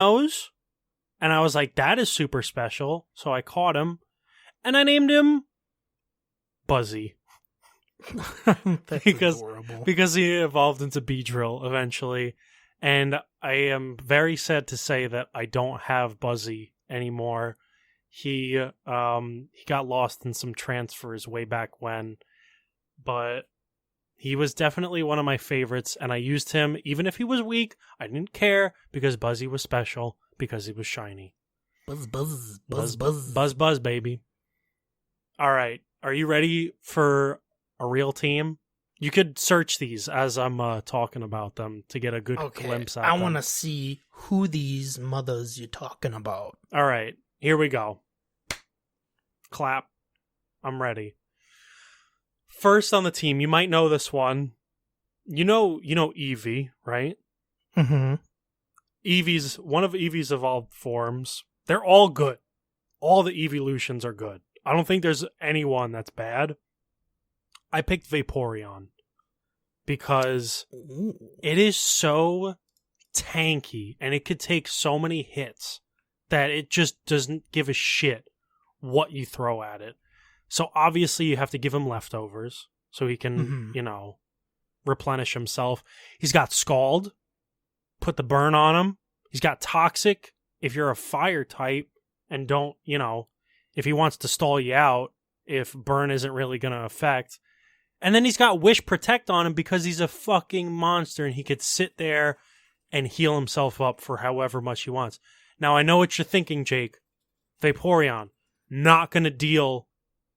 nose. And I was like, that is super special. So I caught him. And I named him Buzzy. That's because adorable. because he evolved into Beedrill eventually. And I am very sad to say that I don't have Buzzy anymore. He got lost in some transfers way back when. But he was definitely one of my favorites, and I used him even if he was weak. I didn't care because Buzzy was special because he was shiny. Buzz, buzz, Buzz, buzz, buzz. buzz, buzz, baby. All right. Are you ready for a real team? You could search these as I'm talking about them to get a good glimpse at them. I want to see who these mothers you're talking about. All right. Here we go. Clap. I'm ready. First on the team, you might know this one. You know Eevee, right? Mm-hmm. One of Eevee's evolved forms. They're all good. All the evolutions are good. I don't think there's anyone that's bad. I picked Vaporeon because it is so tanky and it could take so many hits that it just doesn't give a shit what you throw at it. So obviously you have to give him leftovers so he can, replenish himself. He's got Scald. Put the burn on him. He's got Toxic if you're a fire type and don't, if he wants to stall you out, if burn isn't really going to affect. And then he's got Wish Protect on him because he's a fucking monster and he could sit there and heal himself up for however much he wants. Now I know what you're thinking, Jake. Vaporeon, not going to deal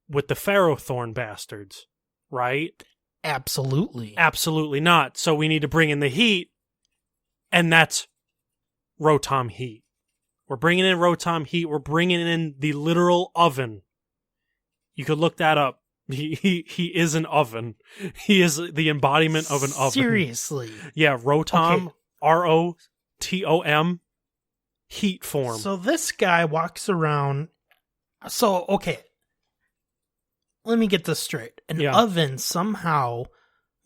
with the Ferrothorn bastards, right? Absolutely. Absolutely not. So we need to bring in the heat, and that's Rotom Heat. We're bringing in Rotom Heat. We're bringing in the literal oven. You could look that up. He is an oven. He is the embodiment of an oven. Seriously? Yeah, Rotom, Okay. Rotom, heat form. So this guy walks around. So, okay. Let me get this straight. An oven somehow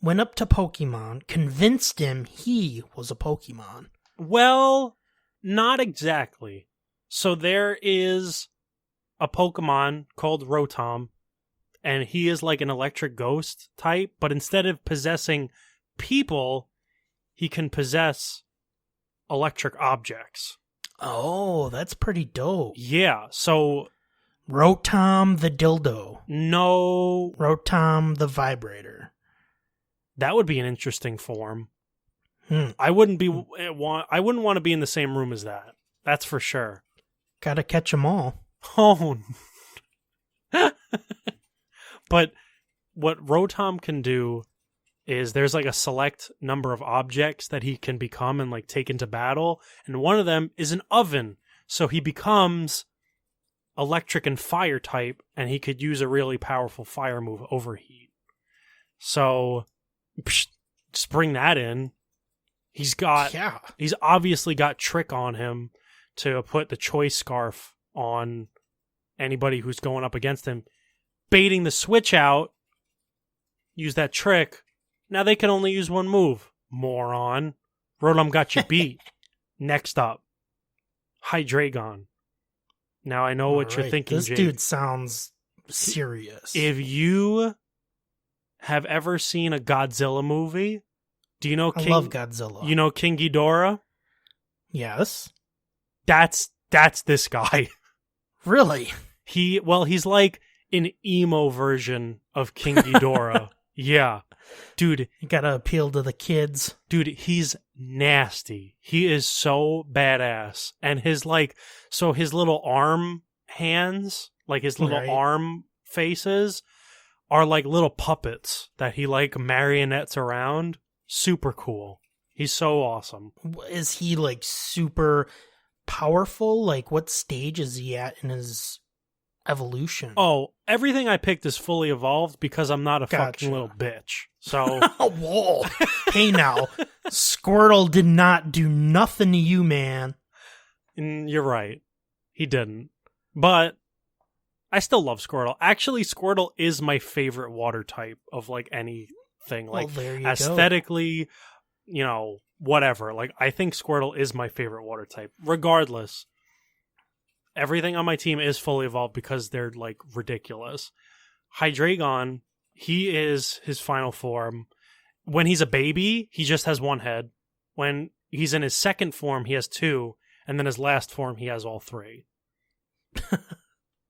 went up to Pokemon, convinced him he was a Pokemon. Well, not exactly. So there is a Pokemon called Rotom, and he is like an electric ghost type, but instead of possessing people, he can possess electric objects. Oh, that's pretty dope. Yeah, so... Rotom the dildo. No. Rotom the vibrator. That would be an interesting form. I wouldn't want to be in the same room as that. That's for sure. Gotta catch them all. Oh. But what Rotom can do is there's like a select number of objects that he can become and like take into battle, and one of them is an oven. So he becomes electric and fire type, and he could use a really powerful fire move, Overheat. So just bring that in. He's obviously got Trick on him to put the Choice Scarf on anybody who's going up against him. Baiting the switch out, use that Trick. Now they can only use one move. Moron. Rotom got you beat. Next up, Hydreigon. Now I know what you're thinking, This Jake. dude sounds serious. If you have ever seen a Godzilla movie, do you know I love Godzilla. You know King Ghidorah? Yes. That's this guy. Really? He's like an emo version of King Ghidorah. Yeah. Dude, You gotta appeal to the kids. Dude, he's nasty. He is so badass. And his little arm hands, like his little arm faces, are like little puppets that he like marionettes around. Super cool. He's so awesome. Is he like super powerful? Like what stage is he at in his evolution? Oh, everything I picked is fully evolved because I'm not a fucking little bitch. So whoa. Hey now, Squirtle did not do nothing to you, man. You're right. He didn't. But I still love Squirtle. Actually, Squirtle is my favorite water type of like anything. Like Well, there you aesthetically, whatever. Like, I think Squirtle is my favorite water type. Regardless, everything on my team is fully evolved because they're, like, ridiculous. Hydreigon, he is his final form. When he's a baby, he just has one head. When he's in his second form, he has two. And then his last form, he has all three.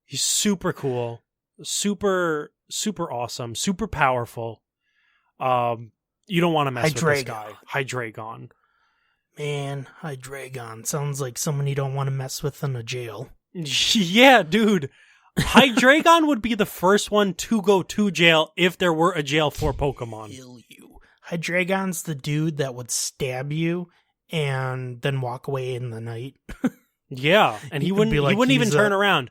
He's super cool. Super, super awesome. Super powerful. You don't want to mess with this guy. Hydreigon. Man, Hydreigon sounds like someone you don't want to mess with in a jail. Yeah, dude. Hydreigon would be the first one to go to jail if there were a jail for Pokemon. Kill you. Hydreigon's the dude that would stab you and then walk away in the night. Yeah, and he wouldn't even turn around.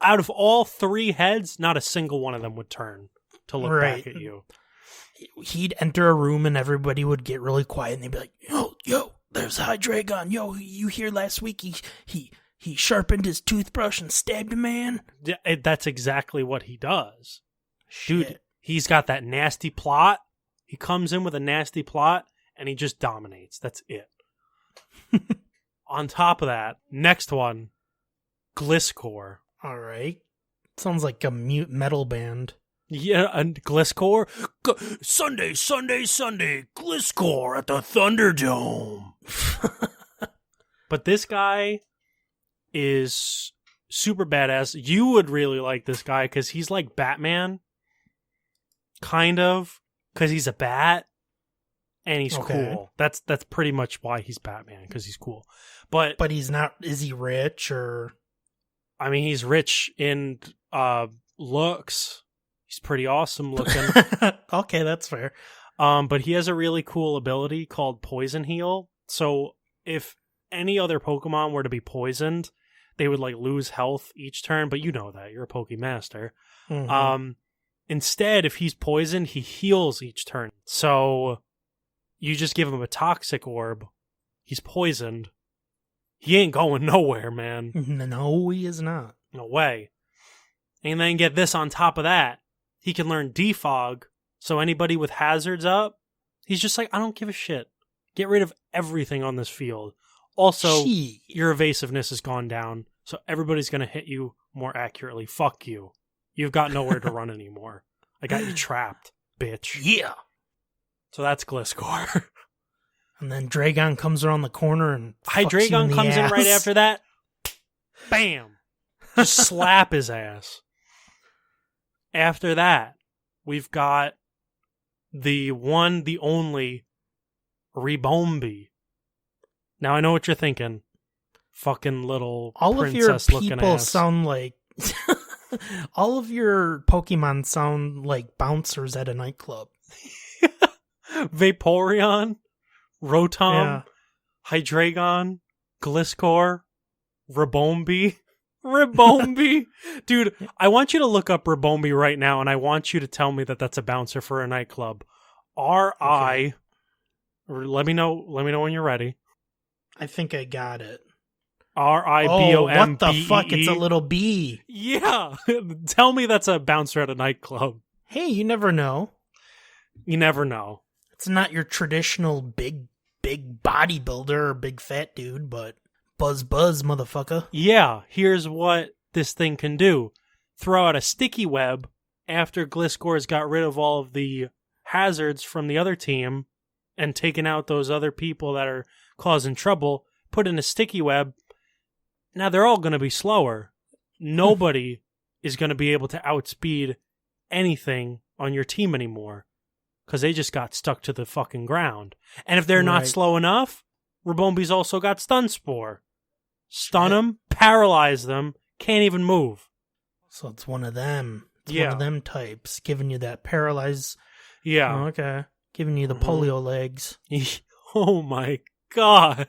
Out of all three heads, not a single one of them would turn to look back at you. He'd enter a room and everybody would get really quiet and they'd be like, yo, there's Hydreigon. Yo, you hear last week he sharpened his toothbrush and stabbed a man? Yeah, that's exactly what he does. Shit. Dude, he's got that nasty plot. He comes in with a nasty plot and he just dominates. That's it. On top of that, next one, Gliscor. All right. Sounds like a mute metal band. Yeah, and Gliscor. Sunday, Gliscor at the Thunderdome. But this guy is super badass. You would really like this guy because he's like Batman. Kind of. Because he's a bat. And he's cool. That's pretty much why he's Batman, because he's cool. But he's not, is he rich or? I mean, he's rich in looks. He's pretty awesome looking. Okay, that's fair. But he has a really cool ability called Poison Heal. So if any other Pokemon were to be poisoned, they would like lose health each turn. But you know that. You're a Pokemaster. Mm-hmm. Instead, if he's poisoned, he heals each turn. So you just give him a toxic orb. He's poisoned. He ain't going nowhere, man. No, he is not. No way. And then get this on top of that. He can learn Defog, so anybody with hazards up, he's just like, I don't give a shit. Get rid of everything on this field. Also, your evasiveness has gone down, so everybody's going to hit you more accurately. Fuck you. You've got nowhere to run anymore. I got you trapped, bitch. Yeah. So that's Gliscor. And then Dragon comes around the corner and Hydreigon comes in right after that. Bam! Just slap his ass. After that, we've got the one, the only Ribombee. Now I know what you're thinking. Fucking little princess looking ass. All of your people sound like all of your Pokemon sound like bouncers at a nightclub. Vaporeon, Rotom, Hydreigon, Gliscor, Ribombee. Dude, I want you to look up Ribombee right now, and I want you to tell me that that's a bouncer for a nightclub. R-I... Let me know when you're ready. I think I got it. R-I-B-O-M-B-E-E. Oh, what the fuck? It's a little bee. Yeah. Tell me that's a bouncer at a nightclub. Hey, you never know. You never know. It's not your traditional big bodybuilder or big fat dude, but buzz, motherfucker. Yeah, here's what this thing can do. Throw out a sticky web after Gliscor's got rid of all of the hazards from the other team and taken out those other people that are causing trouble, put in a sticky web. Now they're all going to be slower. Nobody is going to be able to outspeed anything on your team anymore because they just got stuck to the fucking ground. And if they're not slow enough, Ribombee's also got Stun Spore. Stun them, paralyze them, can't even move. So it's one of them. It's one of them types, giving you that paralyze. Yeah. Oh, okay. Giving you the polio legs. Oh my god.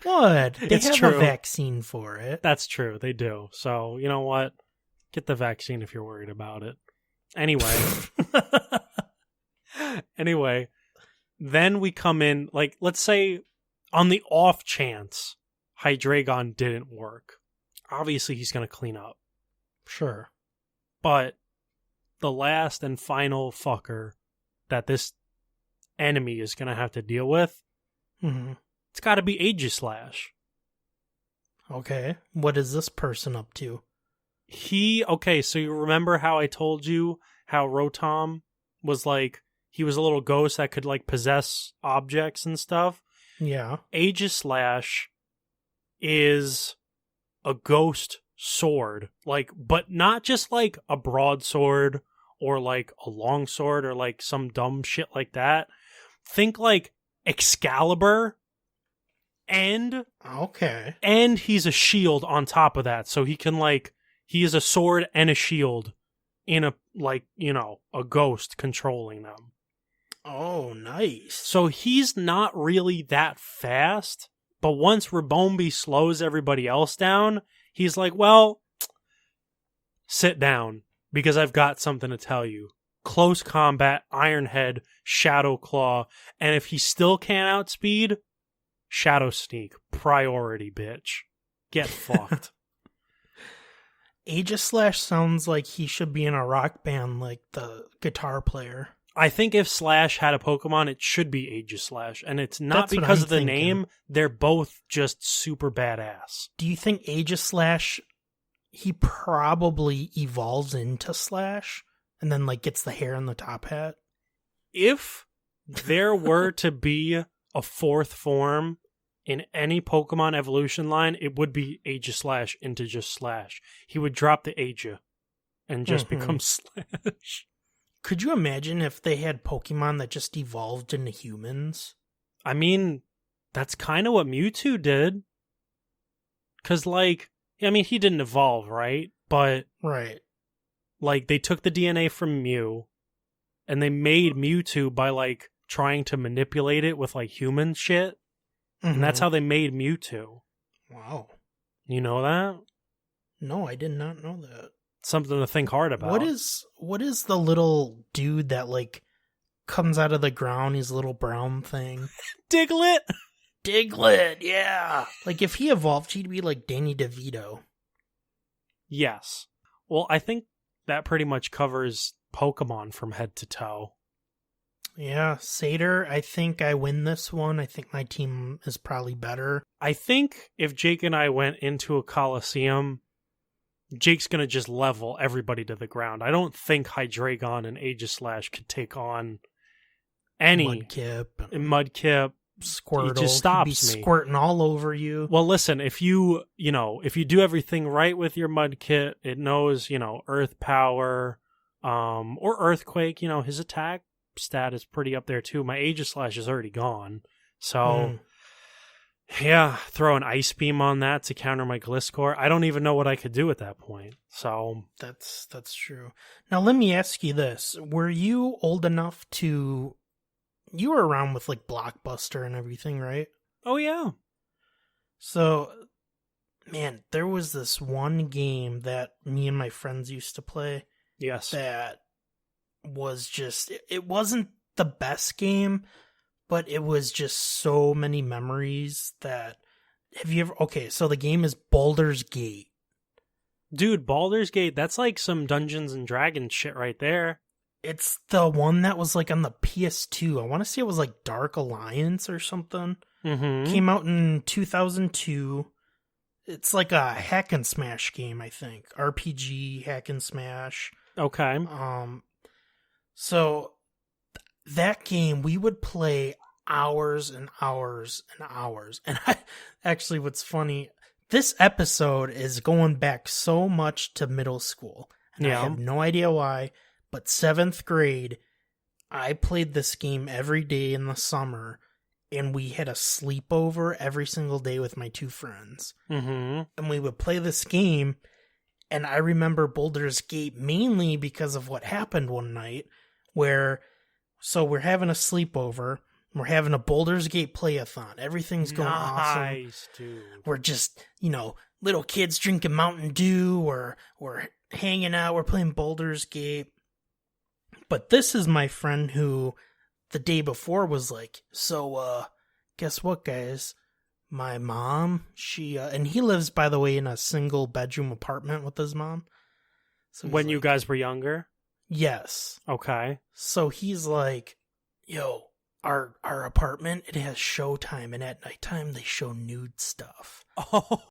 What? They it's have true. a vaccine for it. That's true. They do. So, you know what? Get the vaccine if you're worried about it. Anyway, then we come in, like, let's say on the off chance Hydreigon didn't work. Obviously, he's going to clean up. Sure. But the last and final fucker that this enemy is going to have to deal with Mm-hmm. It's got to be Aegislash. Okay. What is this person up to? Okay, so you remember how I told you how Rotom was like, he was a little ghost that could like possess objects and stuff? Yeah. Aegislash is a ghost sword, like, but not just like a broadsword or like a long sword or like some dumb shit like that. Think like Excalibur, and he's a shield on top of that, so he can like, he is a sword and a shield in a, like, you know, a ghost controlling them. Oh, nice. So he's not really that fast, but once Rabombi slows everybody else down, he's like, well, sit down, because I've got something to tell you. Close combat, Iron Head, Shadow Claw, and if he still can't outspeed, Shadow Sneak. Priority, bitch. Get fucked. Aegislash sounds like he should be in a rock band, like the guitar player. I think if Slash had a Pokemon, it should be Aegislash. And it's not because of the name. They're both just super badass. Do you think Aegislash, he probably evolves into Slash and then like gets the hair and the top hat? If there were to be a fourth form in any Pokemon evolution line, it would be Aegislash into just Slash. He would drop the Aegis and just become Slash. Could you imagine if they had Pokemon that just evolved into humans? I mean, that's kind of what Mewtwo did. Because, like, I mean, he didn't evolve, right? But, right, like, they took the DNA from Mew, and they made Mewtwo by, like, trying to manipulate it with, like, human shit. And that's how they made Mewtwo. Wow. You know that? No, I did not know that. Something to think hard about. What is the little dude that, like, comes out of the ground, his little brown thing? Diglett! Diglett, yeah! Like, if he evolved, he'd be like Danny DeVito. Yes. Well, I think that pretty much covers Pokemon from head to toe. Yeah, Satyr, I think I win this one. I think my team is probably better. I think if Jake and I went into a Coliseum, Jake's going to just level everybody to the ground. I don't think Hydreigon and Aegislash could take on any Mudkip. Squirtle. He just stops me. Squirting all over you. Well, listen, if you do everything right with your Mudkip, it knows, Earth Power, or Earthquake, his attack stat is pretty up there too. My Aegislash is already gone. So, yeah, throw an Ice Beam on that to counter my Gliscor. I don't even know what I could do at that point. So that's true. Now, let me ask you this. Were you old enough to... You were around with, like, Blockbuster and everything, right? Oh, yeah. So, man, there was this one game that me and my friends used to play. Yes. That was just... It wasn't the best game, but it was just so many memories that... Have you ever... Okay, so the game is Baldur's Gate. Dude, Baldur's Gate, that's like some Dungeons and Dragons shit right there. It's the one that was like on the PS2. I want to say it was like Dark Alliance or something. Mm-hmm. Came out in 2002. It's like a hack and smash game, I think. RPG, hack and smash. Okay. So that game, we would play hours and hours and hours. And actually, what's funny, this episode is going back so much to middle school. And I have no idea why. But 7th grade, I played this game every day in the summer, and we had a sleepover every single day with my two friends. Mm-hmm. And we would play this game, and I remember Baldur's Gate mainly because of what happened one night, so we're having a sleepover, we're having a Baldur's Gate play-a-thon. Everything's going awesome. Nice, dude. We're just, little kids drinking Mountain Dew, we're hanging out, we're playing Baldur's Gate. But this is my friend who the day before was like, so, guess what, guys? My mom, and he lives, by the way, in a single bedroom apartment with his mom. So when you guys were younger? Yes. Okay. So he's like, yo, our apartment, it has showtime, and at nighttime they show nude stuff. Oh,